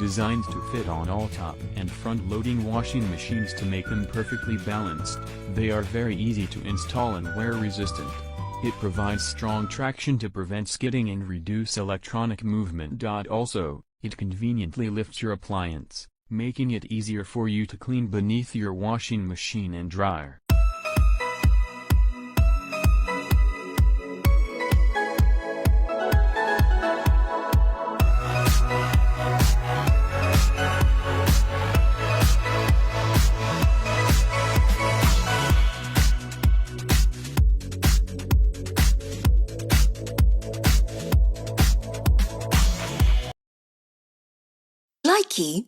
designed to fit on all top and front-loading washing machines to make them perfectly balanced. They are very easy to install and wear-resistant. It provides strong traction to prevent skidding and reduce electronic movement. Also, it conveniently lifts your appliance, making it easier for you to clean beneath your washing machine and dryer. Likey